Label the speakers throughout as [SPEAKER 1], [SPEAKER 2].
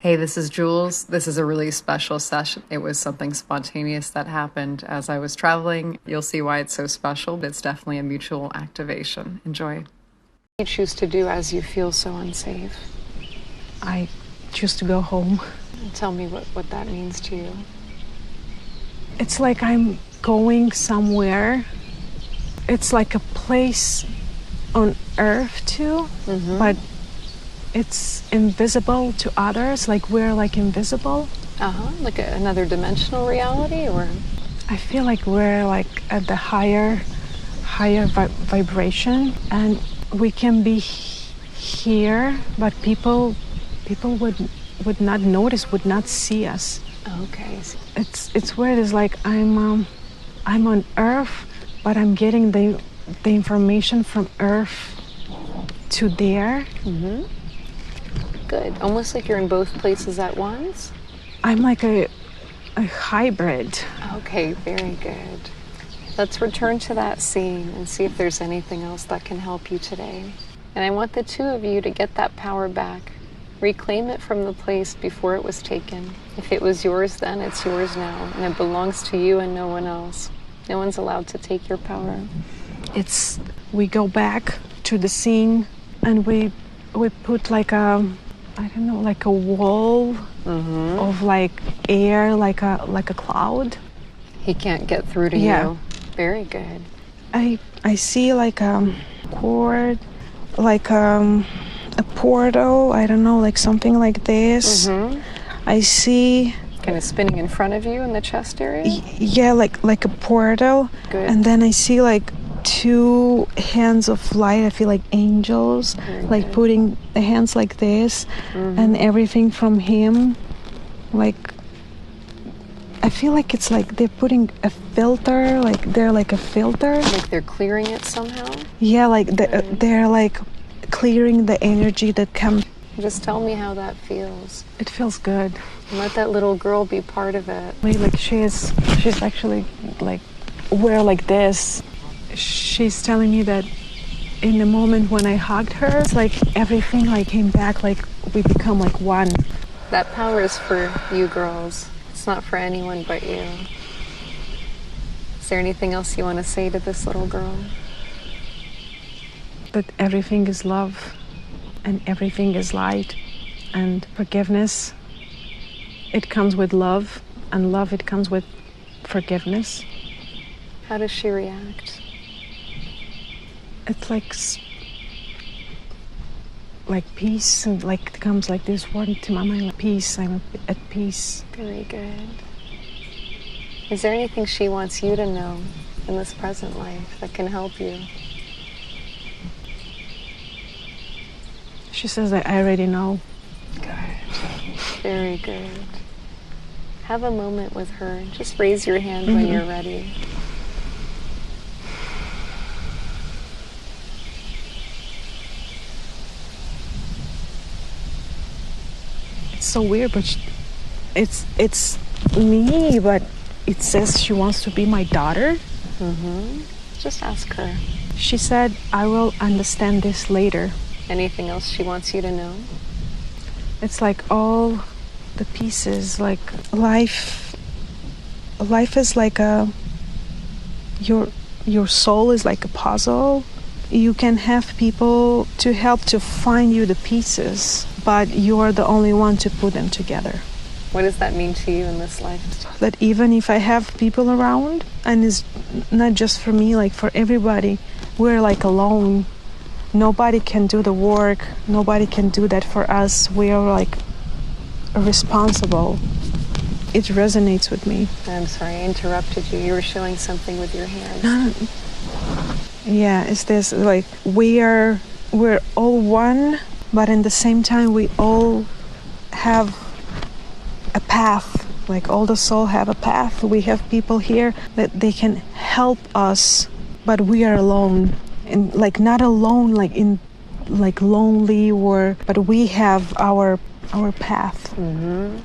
[SPEAKER 1] Hey, this is Jules. This is a really special session. It was something spontaneous that happened as I was traveling. You'll see why it's so special, but it's definitely a mutual activation. Enjoy.
[SPEAKER 2] You choose to do as you feel so unsafe.
[SPEAKER 3] I choose to go home.
[SPEAKER 2] Tell me what that means to you.
[SPEAKER 3] It's like I'm going somewhere. It's like a place on earth too, but it's invisible to others, like we're like invisible.
[SPEAKER 2] Like another dimensional reality, or?
[SPEAKER 3] I feel like we're like at the higher vibration, and we can be here, but people would not notice, would not see us.
[SPEAKER 2] Okay.
[SPEAKER 3] It's weird. It's like I'm on Earth, but I'm getting the information from Earth to there.
[SPEAKER 2] Good. Almost like you're in both places at once.
[SPEAKER 3] I'm like a hybrid.
[SPEAKER 2] Okay, very good. Let's return to that scene and see if there's anything else that can help you today. And I want the two of you to get that power back. Reclaim it from the place before it was taken. If it was yours then, it's yours now. And it belongs to you and no one else. No one's allowed to take your power.
[SPEAKER 3] We go back to the scene and we put like a, I don't know, like a wall of like air, like a cloud.
[SPEAKER 2] He can't get through to you. Very good.
[SPEAKER 3] I see like a cord, like a portal, I don't know, like something like this. I see
[SPEAKER 2] kind of spinning in front of you in the chest area.
[SPEAKER 3] Yeah, like a portal.
[SPEAKER 2] Good.
[SPEAKER 3] And then I see like two hands of light. I feel like angels, like putting the hands like this, and everything from him, like I feel like it's like they're putting a filter, like they're like a filter.
[SPEAKER 2] Like they're clearing it somehow?
[SPEAKER 3] Yeah, like they're like clearing the energy that comes.
[SPEAKER 2] Just tell me how that feels.
[SPEAKER 3] It feels good.
[SPEAKER 2] And let that little girl be part of it.
[SPEAKER 3] Like she's actually like, we're like this. She's telling me that in the moment when I hugged her, it's like everything like came back, like we become like one.
[SPEAKER 2] That power is for you girls. It's not for anyone but you. Is there anything else you want to say to this little girl?
[SPEAKER 3] That everything is love and everything is light, and forgiveness, it comes with love, and love, it comes with forgiveness.
[SPEAKER 2] How does she react?
[SPEAKER 3] It's like peace, and like it comes like this word to my mind, like peace. I'm at peace.
[SPEAKER 2] Very good. Is there anything she wants you to know in this present life that can help you?
[SPEAKER 3] She says that I already know.
[SPEAKER 2] Good. Very good. Have a moment with her. Just raise your hand when you're ready.
[SPEAKER 3] It's so weird, but it's me, but it says she wants to be my daughter.
[SPEAKER 2] Just ask her.
[SPEAKER 3] She said, I will understand this later.
[SPEAKER 2] Anything else she wants you to know?
[SPEAKER 3] It's like all the pieces, like life is like your soul is like a puzzle. You can have people to help to find you the pieces, but you're the only one to put them together.
[SPEAKER 2] What does that mean to you in this life?
[SPEAKER 3] That even if I have people around, and it's not just for me, like for everybody, we're like alone. Nobody can do the work. Nobody can do that for us. We are like responsible. It resonates with me.
[SPEAKER 2] I'm sorry, I interrupted you. You were showing something with your hands.
[SPEAKER 3] Yeah, it's this like we're all one, but in the same time we all have a path. Like all the soul have a path. We have people here that they can help us, but we are alone. And like not alone, like in like lonely, but we have our path.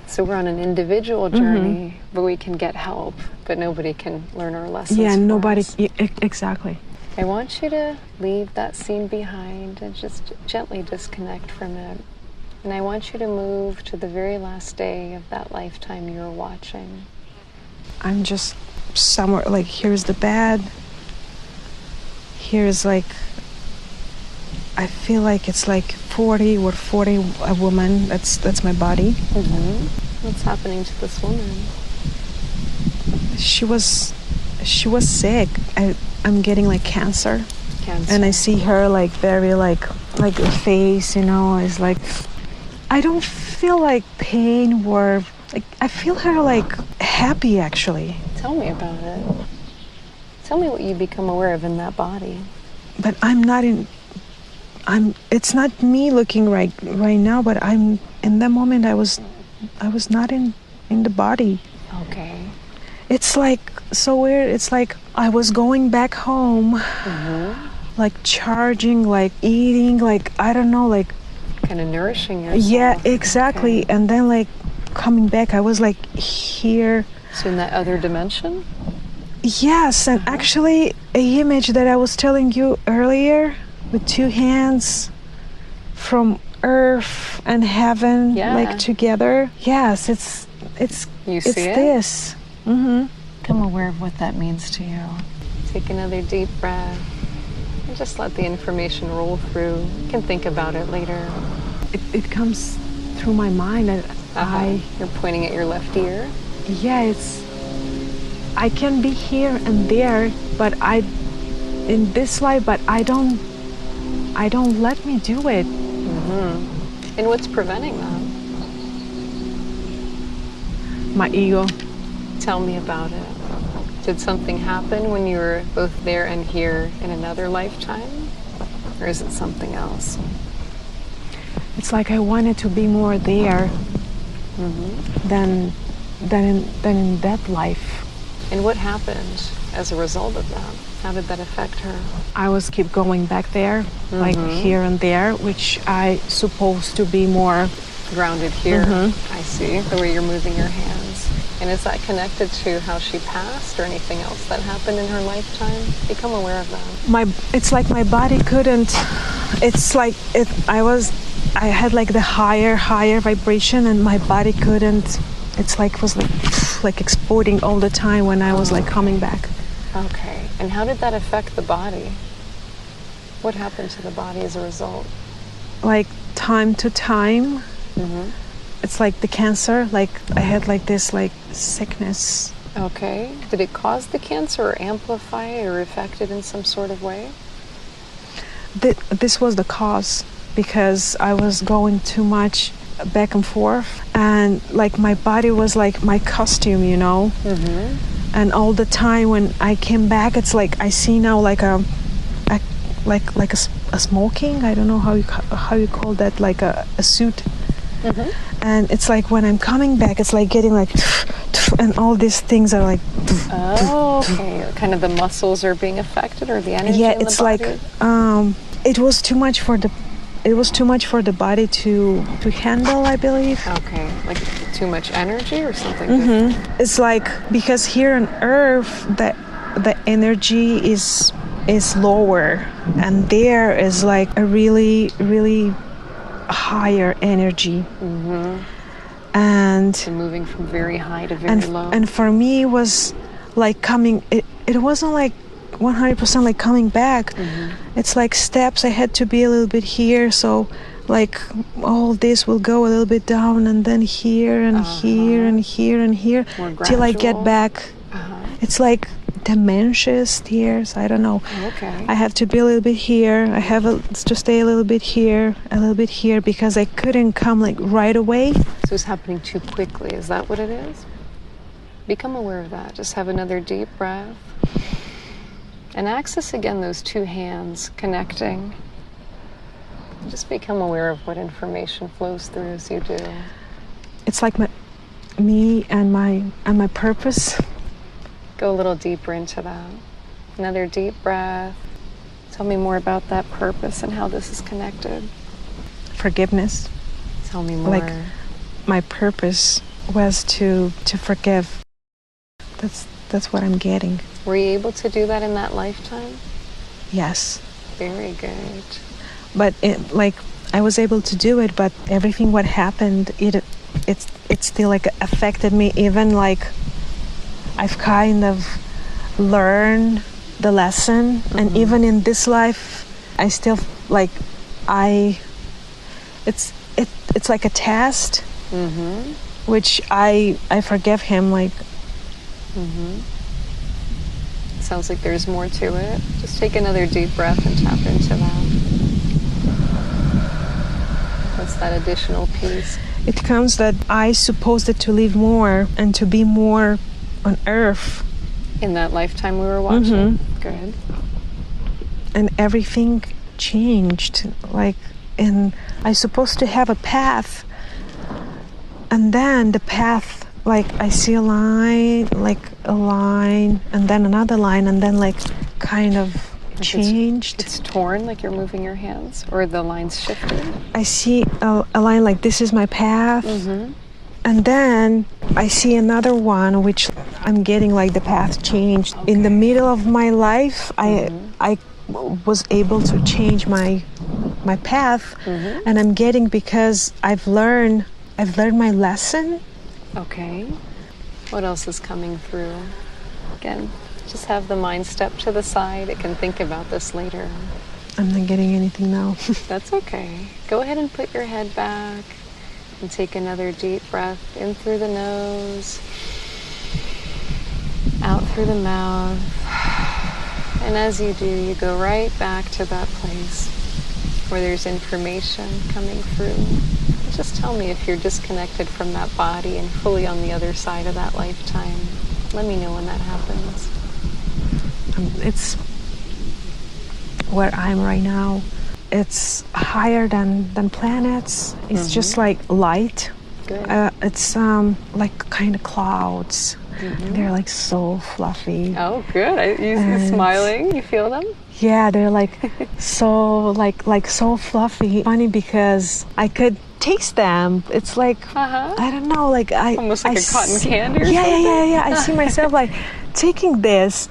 [SPEAKER 2] So we're on an individual journey, but we can get help, but nobody can learn our lessons.
[SPEAKER 3] Yeah, nobody.
[SPEAKER 2] Us.
[SPEAKER 3] Exactly.
[SPEAKER 2] I want you to leave that scene behind and just gently disconnect from it. And I want you to move to the very last day of that lifetime you're watching.
[SPEAKER 3] I'm just somewhere, like, here's the bed. Here's like, I feel like it's like 40 or 40 a woman. That's my body.
[SPEAKER 2] What's happening to this woman?
[SPEAKER 3] She was sick. I'm getting like cancer. And I see her like very like the face, you know, is like, I don't feel like pain or like, I feel her like happy actually.
[SPEAKER 2] Tell me about it. Tell me what you become aware of in that body.
[SPEAKER 3] But it's not me looking right now, but I'm in that moment I was not in the body.
[SPEAKER 2] Okay.
[SPEAKER 3] It's like so weird. It's like I was going back home, like charging, like eating, like I don't know, like
[SPEAKER 2] kind of nourishing yourself.
[SPEAKER 3] Yeah, exactly. Okay. And then like coming back, I was like here.
[SPEAKER 2] So in that other dimension?
[SPEAKER 3] Yes, and actually an image that I was telling you earlier with two hands from earth and heaven like together. Yes, it's
[SPEAKER 2] you see it?
[SPEAKER 3] This.
[SPEAKER 2] Become aware of what that means to you. Take another deep breath and just let the information roll through. You can think about it later.
[SPEAKER 3] It comes through my mind.
[SPEAKER 2] You're pointing at your left ear?
[SPEAKER 3] Yeah, I can be here and there, but in this life, but I don't let me do it.
[SPEAKER 2] And what's preventing that?
[SPEAKER 3] My ego.
[SPEAKER 2] Tell me about it. Did something happen when you were both there and here in another lifetime? Or is it something else?
[SPEAKER 3] It's like I wanted to be more there than in that life.
[SPEAKER 2] And what happened as a result of that? How did that affect her?
[SPEAKER 3] I was keep going back there, like here and there, which I supposed to be more
[SPEAKER 2] grounded here. I see, the way you're moving your hands. And is that connected to how she passed or anything else that happened in her lifetime? Become aware of that.
[SPEAKER 3] It's like my body couldn't, it's like I had like the higher vibration and my body couldn't, it's like, was like exploding all the time when I was like coming back.
[SPEAKER 2] Okay, and how did that affect the body? What happened to the body as a result?
[SPEAKER 3] Like time to time, it's like the cancer, like I had like this like sickness.
[SPEAKER 2] Okay, did it cause the cancer or amplify it or affect it in some sort of way?
[SPEAKER 3] This was the cause because I was going too much back and forth and like my body was like my costume, you know? And all the time when I came back, it's like I see now like a smoking, I don't know how you call that, like a suit. And it's like when I'm coming back, it's like getting like, and all these things are like.
[SPEAKER 2] Oh, okay. Kind of the muscles are being affected, or the energy.
[SPEAKER 3] Yeah,
[SPEAKER 2] in
[SPEAKER 3] it's
[SPEAKER 2] the body?
[SPEAKER 3] Like it was too much for the body to handle, I believe.
[SPEAKER 2] Okay, like too much energy or something different?
[SPEAKER 3] It's like because here on Earth the energy is lower, and there is like a really higher energy. And
[SPEAKER 2] so moving from very high to very low.
[SPEAKER 3] And for me it was like coming. It wasn't like 100% like coming back. It's like steps. I had to be a little bit here, so like all this will go a little bit down and then here and here and here and here till I get back. It's like dementia stairs, I don't know.
[SPEAKER 2] Okay.
[SPEAKER 3] I have to be a little bit here. I have to stay a little bit here because I couldn't come like right away.
[SPEAKER 2] So it's happening too quickly. Is that what it is? Become aware of that. Just have another deep breath. And access again those two hands connecting. Just become aware of what information flows through as you do.
[SPEAKER 3] It's like me and my purpose.
[SPEAKER 2] Go a little deeper into that. Another deep breath. Tell me more about that purpose and how this is connected.
[SPEAKER 3] Forgiveness.
[SPEAKER 2] Tell me more.
[SPEAKER 3] Like my purpose was to forgive. That's what I'm getting.
[SPEAKER 2] Were you able to do that in that lifetime?
[SPEAKER 3] Yes.
[SPEAKER 2] Very good.
[SPEAKER 3] But like I was able to do it, but everything what happened, it still like affected me. Even like I've kind of learned the lesson, and even in this life, I still like it's like a test, which I forgive him. Like,
[SPEAKER 2] Sounds like there's more to it. Just take another deep breath and tap into that. What's that additional piece?
[SPEAKER 3] it comes that I supposed to live more and to be more on earth,
[SPEAKER 2] In that lifetime we were watching? Good.
[SPEAKER 3] and everything changed. Like, and I supposed to have a path, and then the path, like I see a line, and then another line, and then like kind of changed.
[SPEAKER 2] It's torn, like you're moving your hands, or the lines shifted?
[SPEAKER 3] I see a line like this is my path, and then I see another one which I'm getting like the path changed. In the middle of my life, I was able to change my path, and I'm getting, because I've learned my lesson.
[SPEAKER 2] Okay. What else is coming through? Again, just have the mind step to the side. It can think about this later.
[SPEAKER 3] I'm not getting anything now.
[SPEAKER 2] That's okay. Go ahead and put your head back and take another deep breath in through the nose, out through the mouth. And as you do, you go right back to that place where there's information coming through. Just tell me if you're disconnected from that body and fully on the other side of that lifetime. Let me know when that happens.
[SPEAKER 3] It's where I'm right now. It's higher than planets. It's just like light.
[SPEAKER 2] Good.
[SPEAKER 3] It's like kind of clouds. They're like so fluffy.
[SPEAKER 2] Oh, good. You're smiling. You feel them?
[SPEAKER 3] Yeah, they're like so so fluffy. Funny because I could taste them. It's like I don't know, like
[SPEAKER 2] almost like a cotton candy or
[SPEAKER 3] yeah,
[SPEAKER 2] something?
[SPEAKER 3] Yeah. I see myself like taking this.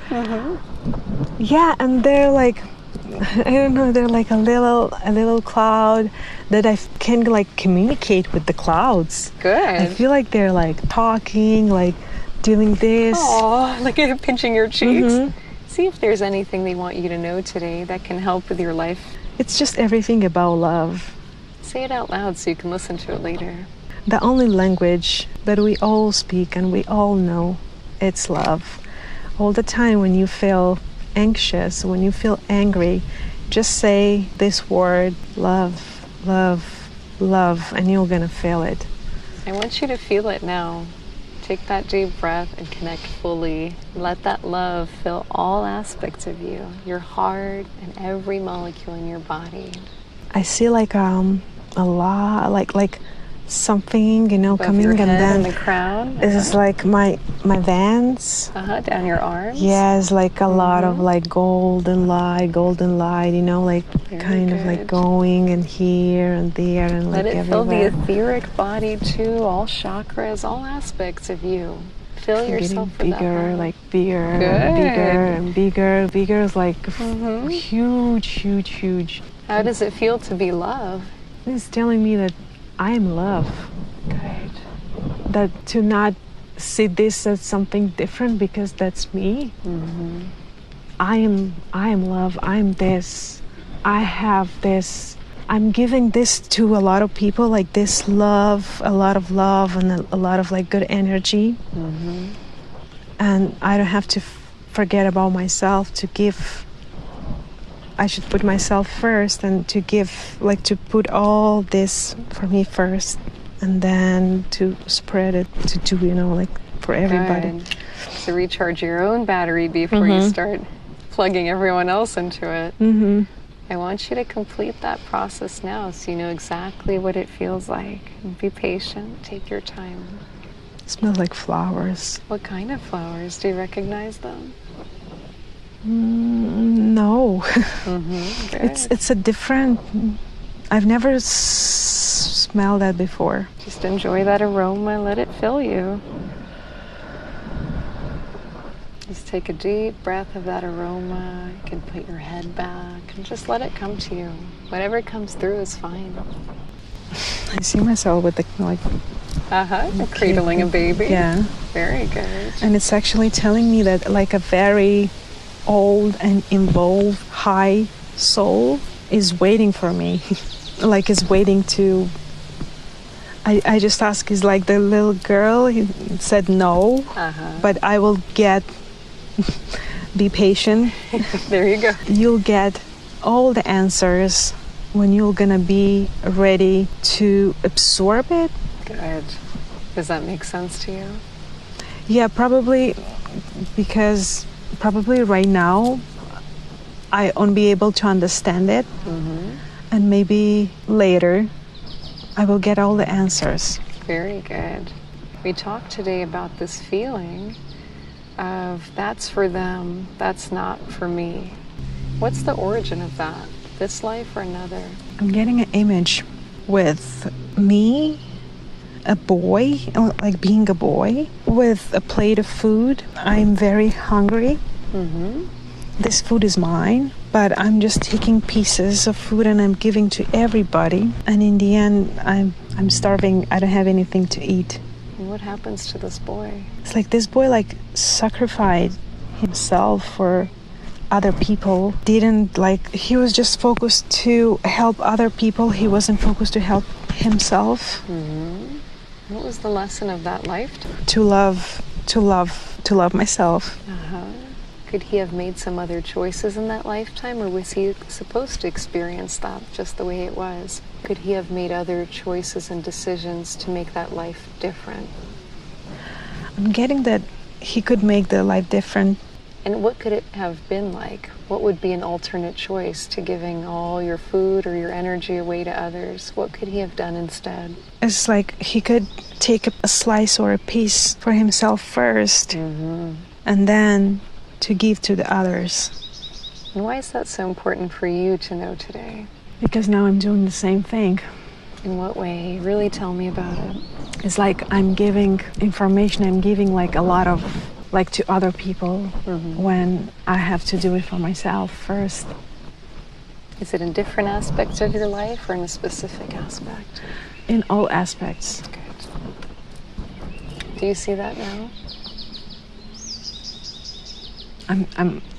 [SPEAKER 3] Yeah, and they're like, I don't know, they're like a little cloud that I can like communicate with the clouds.
[SPEAKER 2] Good.
[SPEAKER 3] I feel like they're like talking, like doing this.
[SPEAKER 2] Oh, like pinching your cheeks. See if there's anything they want you to know today that can help with your life.
[SPEAKER 3] It's just everything about love.
[SPEAKER 2] Say it out loud so you can listen to it later.
[SPEAKER 3] The only language that we all speak and we all know, it's love. All the time when you feel anxious, when you feel angry, just say this word, love, love, love, and you're gonna feel it.
[SPEAKER 2] I want you to feel it now. Take that deep breath and connect fully. Let that love fill all aspects of you, your heart and every molecule in your body.
[SPEAKER 3] I see like a lot, like something,
[SPEAKER 2] Above
[SPEAKER 3] coming,
[SPEAKER 2] your
[SPEAKER 3] and
[SPEAKER 2] head
[SPEAKER 3] then
[SPEAKER 2] and the crown.
[SPEAKER 3] this is like my veins.
[SPEAKER 2] Down your arms.
[SPEAKER 3] Yeah, it's like a lot of like golden light, like
[SPEAKER 2] Very
[SPEAKER 3] kind of like
[SPEAKER 2] good.
[SPEAKER 3] going and here and there and
[SPEAKER 2] Let
[SPEAKER 3] like
[SPEAKER 2] it fill the
[SPEAKER 3] everywhere.
[SPEAKER 2] etheric body too, all chakras, all aspects of you. Fill
[SPEAKER 3] Getting
[SPEAKER 2] yourself with that
[SPEAKER 3] bigger,
[SPEAKER 2] love.
[SPEAKER 3] like bigger,
[SPEAKER 2] Good.
[SPEAKER 3] and bigger and bigger. Bigger is like huge.
[SPEAKER 2] How does it feel to be love?
[SPEAKER 3] It's telling me that I am love.
[SPEAKER 2] Good.
[SPEAKER 3] That to not see this as something different because that's me. I am love. I'm this. I have this. I'm giving this to a lot of people, like this love, a lot of love and a lot of like good energy. And I don't have to forget about myself to give. I should put myself first and to give, like to put all this for me first and then to spread it to do, like for everybody.
[SPEAKER 2] Good. So recharge your own battery before you start plugging everyone else into it. I want you to complete that process now so you know exactly what it feels like. And be patient. Take your time.
[SPEAKER 3] It smells like flowers.
[SPEAKER 2] What kind of flowers? Do you recognize them?
[SPEAKER 3] No.
[SPEAKER 2] Good.
[SPEAKER 3] It's a different. I've never smelled that before.
[SPEAKER 2] Just enjoy that aroma. Let it fill you. Just take a deep breath of that aroma. You can put your head back and just let it come to you. Whatever comes through is fine.
[SPEAKER 3] I see myself with the
[SPEAKER 2] Cradling a baby.
[SPEAKER 3] Yeah.
[SPEAKER 2] Very good.
[SPEAKER 3] And it's actually telling me that like a very old and involved high soul is waiting for me. Like is waiting to... I just asked, is like the little girl, he said no, but I will get... Be patient.
[SPEAKER 2] There you go.
[SPEAKER 3] You'll get all the answers when you're gonna be ready to absorb it.
[SPEAKER 2] Good. Does that make sense to you?
[SPEAKER 3] Yeah, probably, because probably right now I won't be able to understand it, and maybe later I will get all the answers.
[SPEAKER 2] Very good. We talked today about this feeling of that's for them, that's not for me. What's the origin of that? This life or another?
[SPEAKER 3] I'm getting an image with me, a boy, like being a boy, with a plate of food. I'm very hungry. This food is mine, but I'm just taking pieces of food and I'm giving to everybody. And in the end, I'm starving. I don't have anything to eat.
[SPEAKER 2] And what happens to this boy?
[SPEAKER 3] It's like this boy like sacrificed himself for other people. He was just focused to help other people. He wasn't focused to help himself.
[SPEAKER 2] What was the lesson of that life?
[SPEAKER 3] To love myself.
[SPEAKER 2] Could he have made some other choices in that lifetime, or was he supposed to experience that just the way it was? Could he have made other choices and decisions to make that life different?
[SPEAKER 3] I'm getting that he could make the life different.
[SPEAKER 2] And what could it have been like? What would be an alternate choice to giving all your food or your energy away to others? What could he have done instead?
[SPEAKER 3] It's like he could take a slice or a piece for himself first, and then to give to the others.
[SPEAKER 2] And why is that so important for you to know today?
[SPEAKER 3] Because now I'm doing the same thing.
[SPEAKER 2] In what way? Really tell me about it.
[SPEAKER 3] It's like I'm giving information, I'm giving like a lot of, like to other people, when I have to do it for myself first.
[SPEAKER 2] Is it in different aspects of your life or in a specific aspect?
[SPEAKER 3] In all aspects.
[SPEAKER 2] Good. Do you see that now?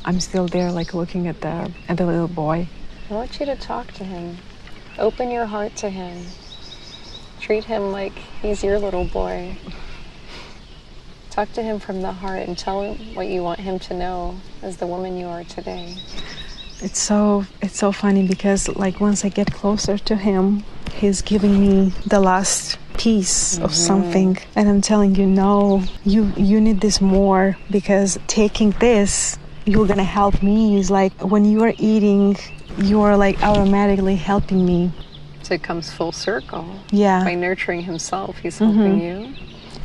[SPEAKER 3] I'm still there, like looking at the little boy.
[SPEAKER 2] I want you to talk to him. Open your heart to him. Treat him like he's your little boy. Talk to him from the heart and tell him what you want him to know as the woman you are today.
[SPEAKER 3] It's so funny because like once I get closer to him, he's giving me the last piece of something, and I'm telling you, no, you need this more, because taking this, you're gonna help me. It's like when you are eating, you are like automatically helping me.
[SPEAKER 2] So it comes full circle.
[SPEAKER 3] Yeah.
[SPEAKER 2] By nurturing himself, he's helping you.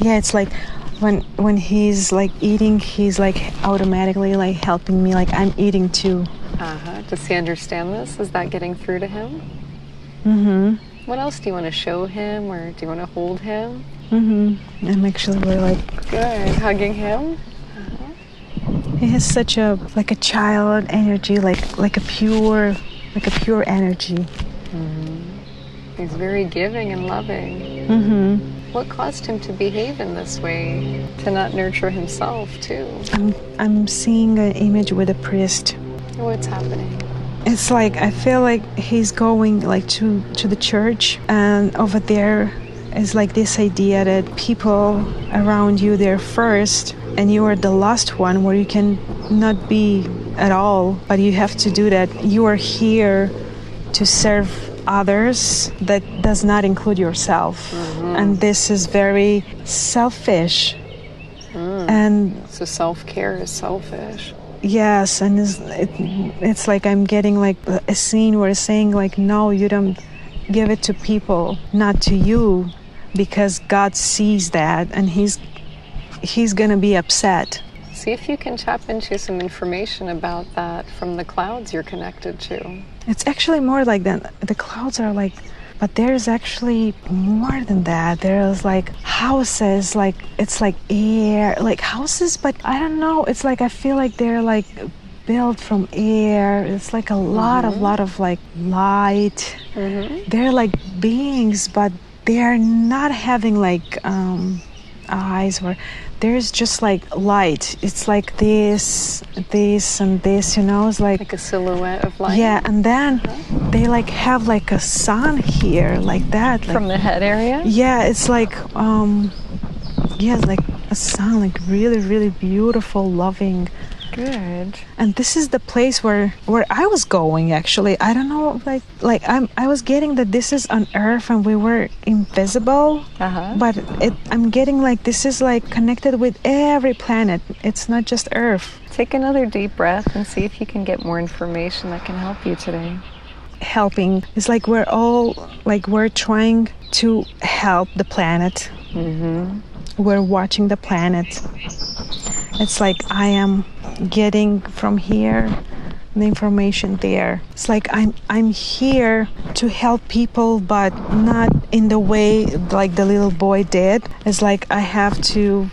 [SPEAKER 3] Yeah, it's like when he's like eating, he's like automatically like helping me, like I'm eating too.
[SPEAKER 2] Does he understand this? Is that getting through to him? What else do you want to show him, or do you want to hold him?
[SPEAKER 3] I'm actually really like...
[SPEAKER 2] Good. Hugging him?
[SPEAKER 3] He has such a child energy, like a pure energy.
[SPEAKER 2] He's very giving and loving. What caused him to behave in this way? To not nurture himself too?
[SPEAKER 3] I'm seeing an image with a priest.
[SPEAKER 2] What's happening?
[SPEAKER 3] It's like I feel like he's going like to the church, and over there is like this idea that people around you, they're first and you are the last one, where you can not be at all, but you have to do that. You are here to serve others. That does not include yourself. And this is very selfish. And
[SPEAKER 2] so self-care is selfish.
[SPEAKER 3] Yes, and it's like I'm getting like a scene where it's saying like, no, you don't give it to people, not to you, because God sees that and he's gonna be upset.
[SPEAKER 2] See if you can tap into some information about that from the clouds you're connected to.
[SPEAKER 3] It's actually more like that. The clouds are like But there's actually more than that. There's like houses, like it's like air, like houses, but I don't know. It's like I feel like they're like built from air. It's like a lot of like light. They're like beings, but they are not having like eyes, or there's just like light. It's like this and this, you know. It's like
[SPEAKER 2] a silhouette of light.
[SPEAKER 3] Yeah, and then they like have like a sun here, like that, like,
[SPEAKER 2] from the head area.
[SPEAKER 3] Yeah, it's like it's like a sun, like really, really beautiful, loving.
[SPEAKER 2] Good.
[SPEAKER 3] And this is the place where I was going, actually. I don't know, like I was getting that this is on Earth and we were invisible. But I'm getting like this is like connected with every planet. It's not just Earth.
[SPEAKER 2] Take another deep breath and see if you can get more information that can help you today.
[SPEAKER 3] Helping. It's like we're all like we're trying to help the planet. We're watching the planet. It's like I am getting from here the information there. It's like I'm here to help people, but not in the way like the little boy did. It's like I have to,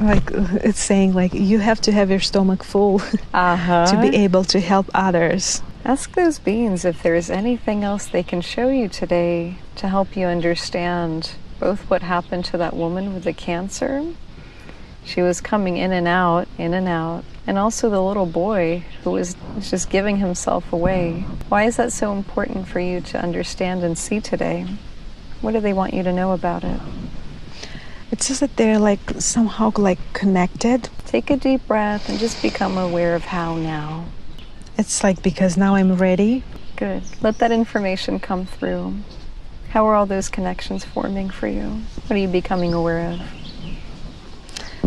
[SPEAKER 3] like it's saying like you have to have your stomach full to be able to help others.
[SPEAKER 2] Ask those beings if there's anything else they can show you today to help you understand both what happened to that woman with the cancer. She was coming in and out, and also the little boy who was just giving himself away. Why is that so important for you to understand and see today? What do they want you to know about it?
[SPEAKER 3] It's just that they're like somehow like connected.
[SPEAKER 2] Take a deep breath and just become aware of how now.
[SPEAKER 3] It's like because now I'm ready.
[SPEAKER 2] Good. Let that information come through. How are all those connections forming for you? What are you becoming aware of?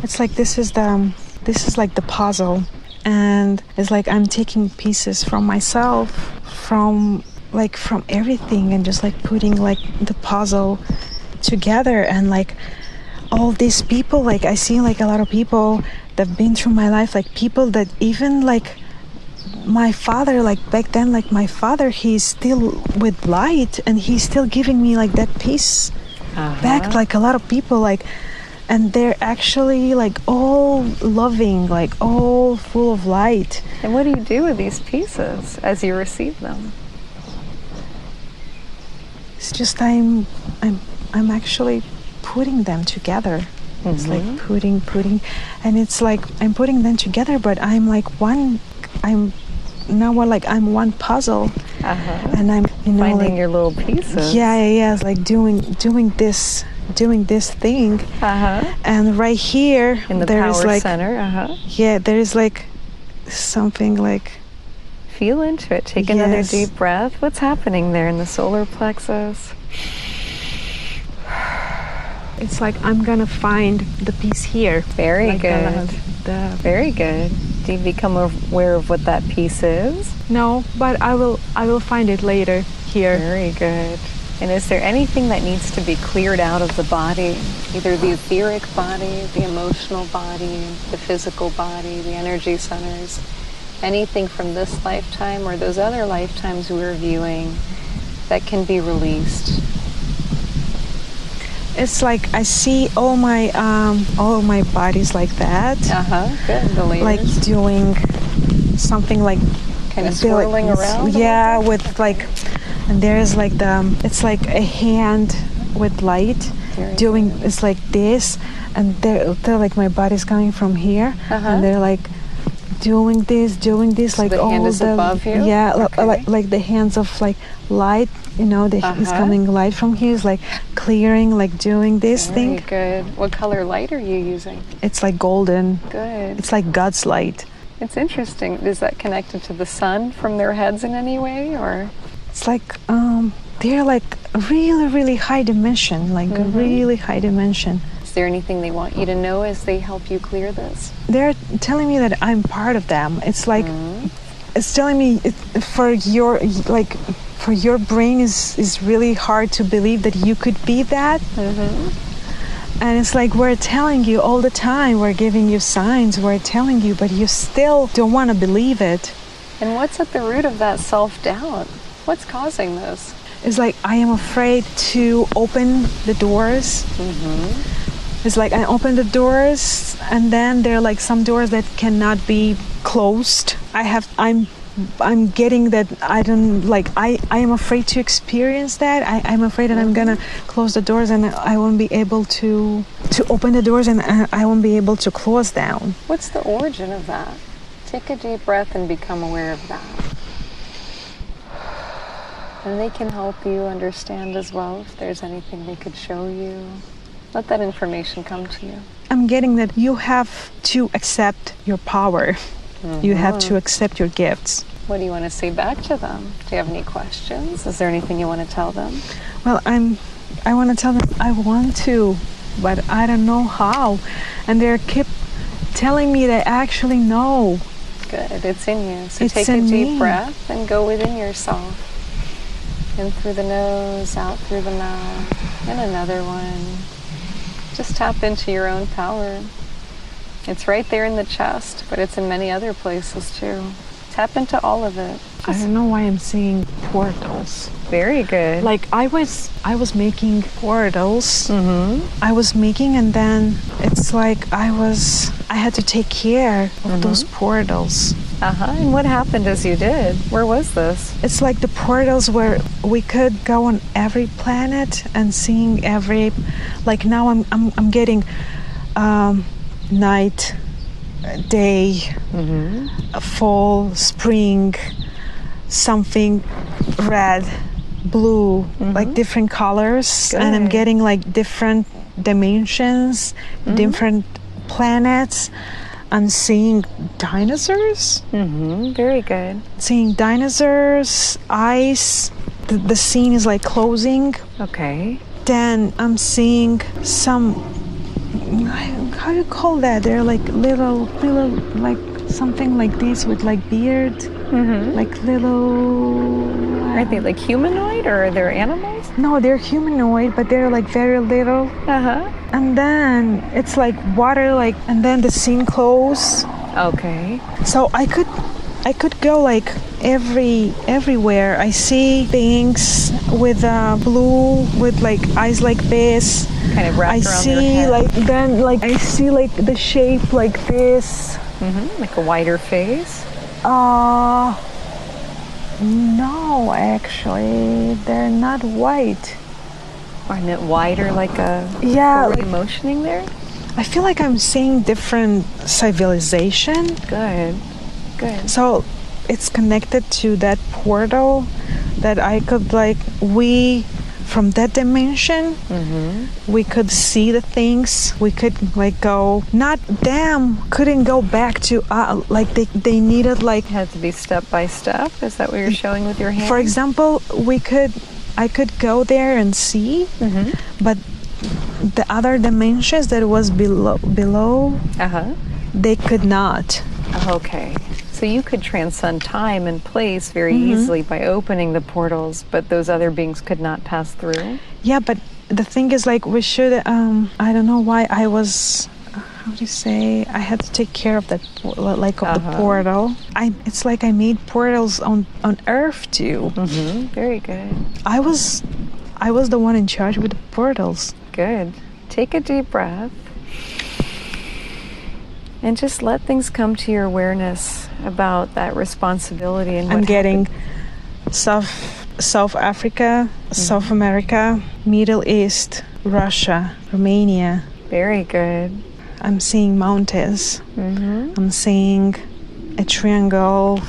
[SPEAKER 3] It's like this is like the puzzle, and it's like I'm taking pieces from myself, from everything, and just like putting like the puzzle together. And like all these people, like I see like a lot of people that've been through my life, like people that even like my father, like back then, like my father, he's still with light and he's still giving me like that piece back. Like a lot of people, like, and they're actually like all loving, like all full of light.
[SPEAKER 2] And what do you do with these pieces as you receive them?
[SPEAKER 3] It's just I'm actually putting them together. It's like putting, and it's like I'm putting them together, but I'm like one. I'm one puzzle, and I'm
[SPEAKER 2] finding
[SPEAKER 3] like,
[SPEAKER 2] your little pieces.
[SPEAKER 3] Yeah. It's like doing this thing, and right here
[SPEAKER 2] in the
[SPEAKER 3] there is
[SPEAKER 2] power
[SPEAKER 3] like
[SPEAKER 2] center.
[SPEAKER 3] Yeah, there is like something like.
[SPEAKER 2] Feel into it. Take another deep breath. What's happening there in the solar plexus?
[SPEAKER 3] It's like I'm gonna find the piece here.
[SPEAKER 2] Very good. Very good. Do you become aware of what that piece is?
[SPEAKER 3] No, but I will find it later here.
[SPEAKER 2] Very good. And is there anything that needs to be cleared out of the body? Either the etheric body, the emotional body, the physical body, the energy centers? Anything from this lifetime or those other lifetimes we're viewing that can be released?
[SPEAKER 3] It's like I see all my bodies like that.
[SPEAKER 2] Good. The layers.
[SPEAKER 3] Like doing something like
[SPEAKER 2] kind of swirling around.
[SPEAKER 3] Yeah, with like, and there's like it's like a hand with light doing. It's like this, and they're like my body's coming from here, and they're like doing this,
[SPEAKER 2] so
[SPEAKER 3] like
[SPEAKER 2] the
[SPEAKER 3] all
[SPEAKER 2] hand is above you?
[SPEAKER 3] Yeah,
[SPEAKER 2] Okay.
[SPEAKER 3] like the hands of like light. You know, it's coming light from here. It's like clearing, like doing this thing.
[SPEAKER 2] Very good. What color light are you using?
[SPEAKER 3] It's like golden.
[SPEAKER 2] Good.
[SPEAKER 3] It's like God's light.
[SPEAKER 2] It's interesting. Is that connected to the sun from their heads in any way, or?
[SPEAKER 3] It's like they're like really, really high dimension, like a really high dimension.
[SPEAKER 2] Is there anything they want you to know as they help you clear this?
[SPEAKER 3] They're telling me that I'm part of them. It's like it's telling me for your brain is really hard to believe that you could be that. And it's like we're telling you all the time, we're giving you signs, we're telling you, but you still don't want to believe it.
[SPEAKER 2] And what's at the root of that self-doubt? What's causing this?
[SPEAKER 3] it's like I am afraid to open the doors. It's like I open the doors, and then there are like some doors that cannot be closed. I'm getting that I don't like. I am afraid to experience that. I'm afraid that I'm gonna close the doors and I won't be able to open the doors, and I won't be able to close down.
[SPEAKER 2] What's the origin of that? Take a deep breath and become aware of that. And they can help you understand as well if there's anything they could show you. Let that information come to you.
[SPEAKER 3] I'm getting that you have to accept your power. You have to accept your gifts.
[SPEAKER 2] What do you want to say back to them? Do you have any questions? Is there anything you want to tell them?
[SPEAKER 3] Well, I want to tell them I want to, but I don't know how. And they keep telling me they actually know.
[SPEAKER 2] Good, it's in you. So
[SPEAKER 3] It's
[SPEAKER 2] take a
[SPEAKER 3] in
[SPEAKER 2] deep
[SPEAKER 3] me.
[SPEAKER 2] breath and go within yourself. In through the nose, out through the mouth, and another one. Just tap into your own power. It's right there in the chest, but it's in many other places too. Tap into all of it.
[SPEAKER 3] I don't know why I'm seeing portals.
[SPEAKER 2] Very good.
[SPEAKER 3] Like I was making portals. I was making, and then it's like I had to take care of those portals.
[SPEAKER 2] And what happened as you did? Where was this?
[SPEAKER 3] It's like the portals where we could go on every planet and seeing every, like now I'm getting night, day, fall, spring, something red, blue, like different colors.
[SPEAKER 2] Good.
[SPEAKER 3] And I'm getting like different dimensions, different planets. I'm seeing dinosaurs.
[SPEAKER 2] Very good.
[SPEAKER 3] Seeing dinosaurs, ice. The scene is like closing.
[SPEAKER 2] Okay.
[SPEAKER 3] Then I'm seeing some, how do you call that? They're like little, like something like this with like beard, like little.
[SPEAKER 2] Are they like humanoid or are they animals?
[SPEAKER 3] No, they're humanoid, but they're like very little. And then it's like water, like, and then the scene close.
[SPEAKER 2] Okay.
[SPEAKER 3] So I could go like everywhere. I see things with blue, with like eyes like this.
[SPEAKER 2] Kind of wrapped
[SPEAKER 3] I
[SPEAKER 2] around your
[SPEAKER 3] see
[SPEAKER 2] head.
[SPEAKER 3] like then like I see like the shape like this.
[SPEAKER 2] Like a wider face.
[SPEAKER 3] No, actually, they're not white.
[SPEAKER 2] Aren't it wider, like a forward
[SPEAKER 3] like,
[SPEAKER 2] motioning there?
[SPEAKER 3] I feel like I'm seeing different civilization.
[SPEAKER 2] Good. Good.
[SPEAKER 3] So it's connected to that portal that I could like from that dimension we could see the things. We could like go, not them couldn't go back to like they needed like,
[SPEAKER 2] It had to be step by step. Is that what you're showing with your hand?
[SPEAKER 3] for example, I could go there and see, but the other dimensions that was below they could not.
[SPEAKER 2] Okay. So you could transcend time and place very easily by opening the portals, but those other beings could not pass through?
[SPEAKER 3] Yeah, but the thing is like we should, I don't know why I was, how do you say, I had to take care of that, like of the portal. It's like I made portals on Earth too.
[SPEAKER 2] Very good.
[SPEAKER 3] I was the one in charge with the portals.
[SPEAKER 2] Good. Take a deep breath. And just let things come to your awareness about that responsibility. And
[SPEAKER 3] I'm getting South Africa, South America, Middle East, Russia, Romania.
[SPEAKER 2] Very good.
[SPEAKER 3] I'm seeing mountains. I'm seeing a triangle,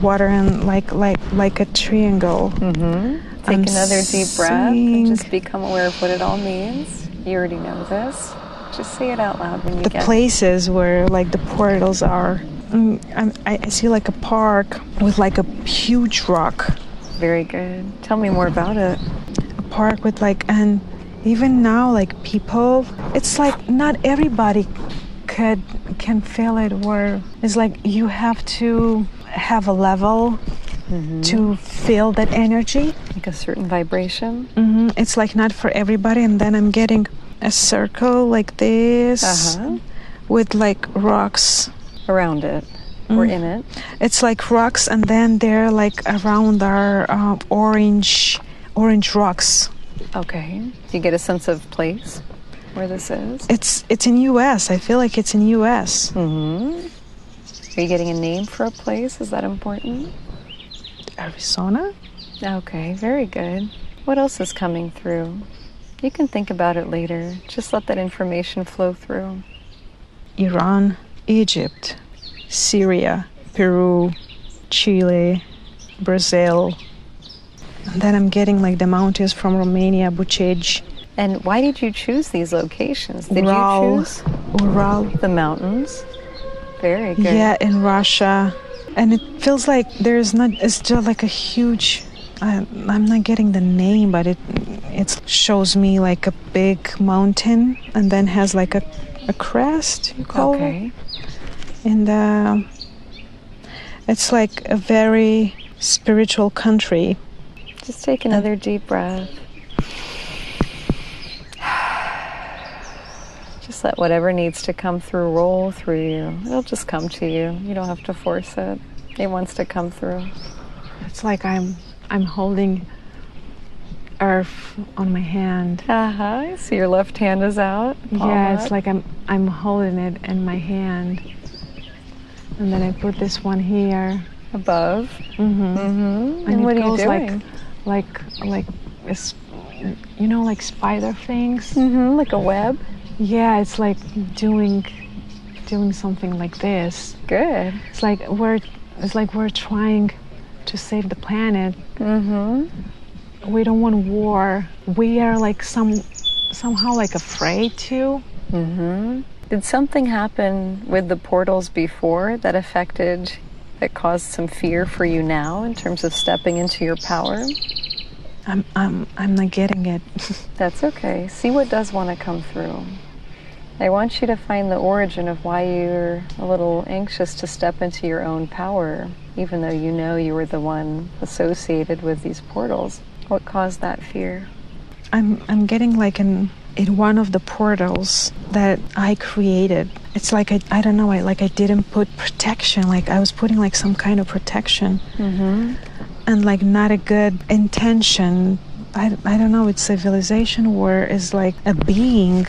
[SPEAKER 3] water and like a triangle.
[SPEAKER 2] Take another deep breath and just become aware of what it all means. You already know this. Just say it out loud when you get
[SPEAKER 3] the places where like the portals are. I see like a park with like a huge rock.
[SPEAKER 2] Very good. Tell me more about it.
[SPEAKER 3] A park with like, and even now like people, it's like not everybody can feel it, or it's like you have to have a level to feel that energy.
[SPEAKER 2] Like a certain vibration.
[SPEAKER 3] It's like not for everybody. And then I'm getting a circle like this with like rocks
[SPEAKER 2] around it. or in it?
[SPEAKER 3] It's like rocks, and then they're like around our orange rocks.
[SPEAKER 2] Okay. Do you get a sense of place where this is?
[SPEAKER 3] It's in U.S. I feel like it's in U.S.
[SPEAKER 2] Mm-hmm. Are you getting a name for a place? Is that important?
[SPEAKER 3] Arizona?
[SPEAKER 2] Okay, very good. What else is coming through? You can think about it later. Just let that information flow through.
[SPEAKER 3] Iran, Egypt, Syria, Peru, Chile, Brazil. And then I'm getting like the mountains from Romania, Bucegi.
[SPEAKER 2] And why did you choose these locations? Did
[SPEAKER 3] Ural,
[SPEAKER 2] you choose
[SPEAKER 3] Ural.
[SPEAKER 2] the mountains? Very good.
[SPEAKER 3] Yeah, in Russia. And it feels like it's just like a huge, I'm not getting the name, but it shows me like a big mountain and then has like a crest, you call it. And it's like a very spiritual country.
[SPEAKER 2] Just take another deep breath. Just let whatever needs to come through roll through you. It'll just come to you. You don't have to force it. It wants to come through.
[SPEAKER 3] It's like I'm holding earth on my hand.
[SPEAKER 2] So your left hand is out.
[SPEAKER 3] Yeah, it's like I'm holding it in my hand. And then I put this one here.
[SPEAKER 2] Above. And what
[SPEAKER 3] it
[SPEAKER 2] are you
[SPEAKER 3] goes
[SPEAKER 2] doing?
[SPEAKER 3] like it's, like spider things.
[SPEAKER 2] Like a web.
[SPEAKER 3] Yeah, it's like doing something like this.
[SPEAKER 2] Good.
[SPEAKER 3] It's like we're trying to save the planet. We don't want war. We are like somehow like afraid to.
[SPEAKER 2] Did something happen with the portals before that caused some fear for you now in terms of stepping into your power?
[SPEAKER 3] I'm not getting it.
[SPEAKER 2] That's okay. See what does want to come through. I want you to find the origin of why you're a little anxious to step into your own power, even though you know you were the one associated with these portals. What caused that fear?
[SPEAKER 3] I'm getting like in one of the portals that I created. It's like I don't know. I didn't put protection. Like I was putting like some kind of protection, and like not a good intention. I don't know. It's civilization where it's like a being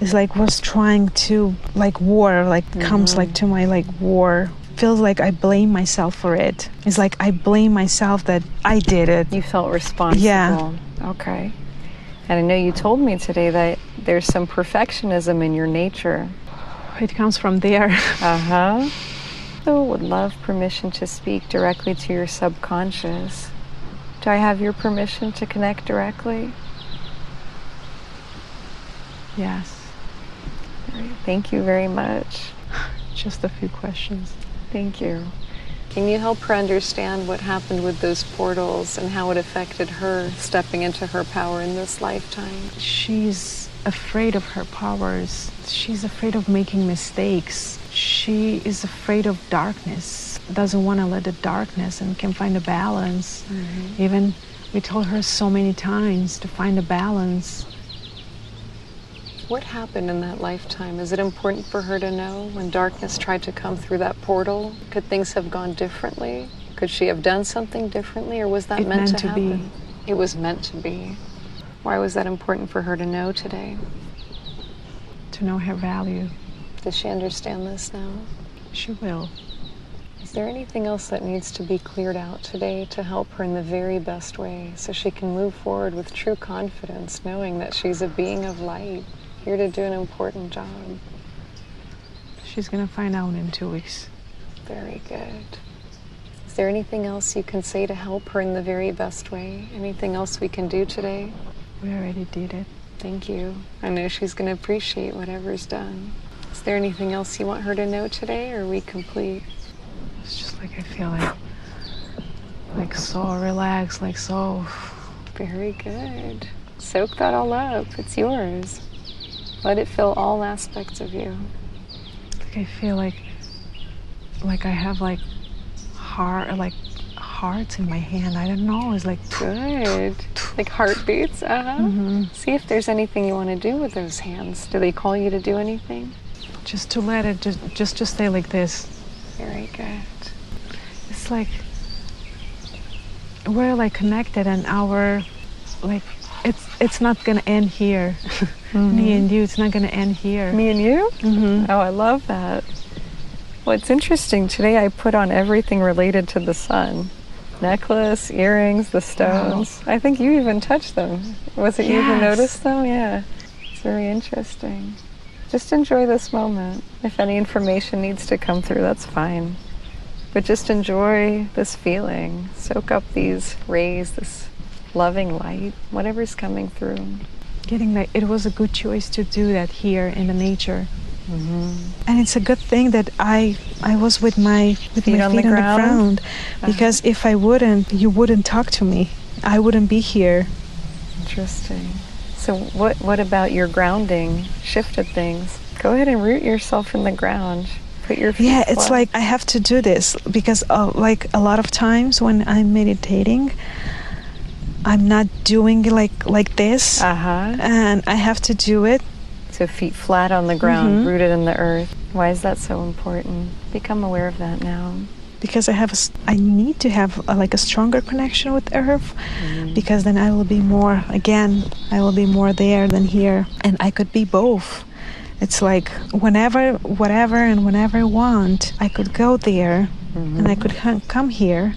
[SPEAKER 3] is like was trying to like war like comes like to my like war. Feels like I blame myself for it. It's like I blame myself that I did it.
[SPEAKER 2] You felt responsible.
[SPEAKER 3] Yeah.
[SPEAKER 2] Okay. And I know you told me today that there's some perfectionism in your nature.
[SPEAKER 3] It comes from there.
[SPEAKER 2] So would love permission to speak directly to your subconscious. Do I have your permission to connect directly?
[SPEAKER 3] Yes.
[SPEAKER 2] Great. Thank you very much.
[SPEAKER 3] Just a few questions.
[SPEAKER 2] Thank you. Can you help her understand what happened with those portals and how it affected her stepping into her power in this lifetime?
[SPEAKER 3] She's afraid of her powers. She's afraid of making mistakes. She is afraid of darkness, doesn't want to let the darkness and can find a balance. Even we told her so many times to find a balance.
[SPEAKER 2] What happened in that lifetime? Is it important for her to know when darkness tried to come through that portal? Could things have gone differently? Could she have done something differently, or was that meant to happen? It was meant to be. Why was that important for her to know today?
[SPEAKER 3] To know her value.
[SPEAKER 2] Does she understand this now?
[SPEAKER 3] She will.
[SPEAKER 2] Is there anything else that needs to be cleared out today to help her in the very best way so she can move forward with true confidence, knowing that she's a being of light, here to do an important job?
[SPEAKER 3] She's going to find out in 2 weeks.
[SPEAKER 2] Very good. Is there anything else you can say to help her in the very best way? Anything else we can do today?
[SPEAKER 3] We already did it.
[SPEAKER 2] Thank you. I know she's going to appreciate whatever's done. Is there anything else you want her to know today, or are we complete?
[SPEAKER 3] It's just like I feel like so relaxed, like so.
[SPEAKER 2] Very good. Soak that all up. It's yours. Let it fill all aspects of you.
[SPEAKER 3] Like I feel like I have like hearts in my hand. I don't know. It's like
[SPEAKER 2] good. Like heartbeats. See if there's anything you want to do with those hands. Do they call you to do anything?
[SPEAKER 3] Just to let it just stay like this.
[SPEAKER 2] Very good.
[SPEAKER 3] It's like we're like connected, and our like it's not gonna end here. Me and you, it's not gonna end here.
[SPEAKER 2] Me and you?
[SPEAKER 3] Mm-hmm.
[SPEAKER 2] Oh, I love that. Well, it's interesting. Today I put on everything related to the sun. Necklace, earrings, the stones. Wow. I think you even touched them. Was it you who noticed them? Yeah. It's very interesting. Just enjoy this moment. If any information needs to come through, that's fine. But just enjoy this feeling. Soak up these rays, this loving light, whatever's coming through.
[SPEAKER 3] Getting like it was a good choice to do that here in the nature. And it's a good thing that I was with my feet on the ground, because if I wouldn't, you wouldn't talk to me. I wouldn't be here.
[SPEAKER 2] Interesting. So what about your grounding shifted things? Go ahead and root yourself in the ground. Put your feet flat.
[SPEAKER 3] It's like I have to do this because like a lot of times when I'm meditating, I'm not doing like this, and I have to do it.
[SPEAKER 2] So feet flat on the ground, rooted in the earth. Why is that so important? Become aware of that now.
[SPEAKER 3] Because I need to have a stronger connection with earth, because then I will be more there than here, and I could be both. It's like whenever I want, I could go there, and I could come here,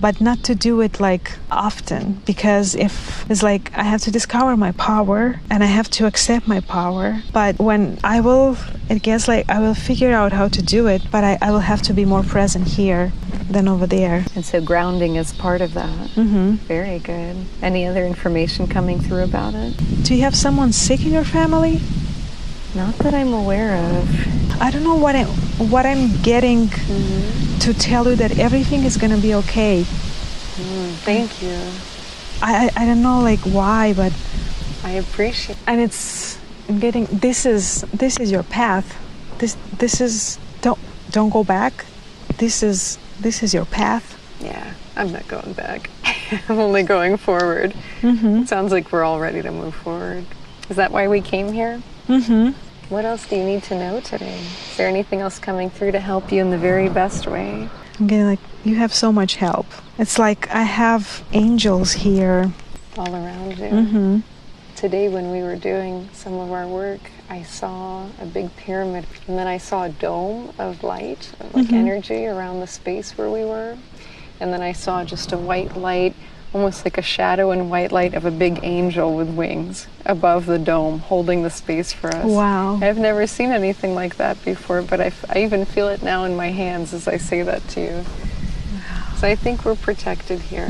[SPEAKER 3] but not to do it like often, because if it's like I have to discover my power and I have to accept my power. But when I will figure out how to do it, but I will have to be more present here than over there.
[SPEAKER 2] And so grounding is part of that. Very good. Any other information coming through about it?
[SPEAKER 3] Do you have someone sick in your family?
[SPEAKER 2] Not that I'm aware of.
[SPEAKER 3] I don't know what I'm getting to tell you that everything is going to be okay.
[SPEAKER 2] Thank you.
[SPEAKER 3] I don't know like why, but
[SPEAKER 2] I appreciate.
[SPEAKER 3] And I'm getting this is your path. This is don't go back. This is your path.
[SPEAKER 2] Yeah, I'm not going back. I'm only going forward. It sounds like we're all ready to move forward. Is that why we came here? What else do you need to know today? Is there anything else coming through to help you in the very best way?
[SPEAKER 3] I'm getting like, you have so much help. It's like I have angels here.
[SPEAKER 2] All around you. Today when we were doing some of our work, I saw a big pyramid, and then I saw a dome of light, like energy around the space where we were. And then I saw just a white light, almost like a shadow and white light of a big angel with wings above the dome, holding the space for us.
[SPEAKER 3] Wow.
[SPEAKER 2] I've never seen anything like that before, but I even feel it now in my hands as I say that to you. Wow. So I think we're protected here.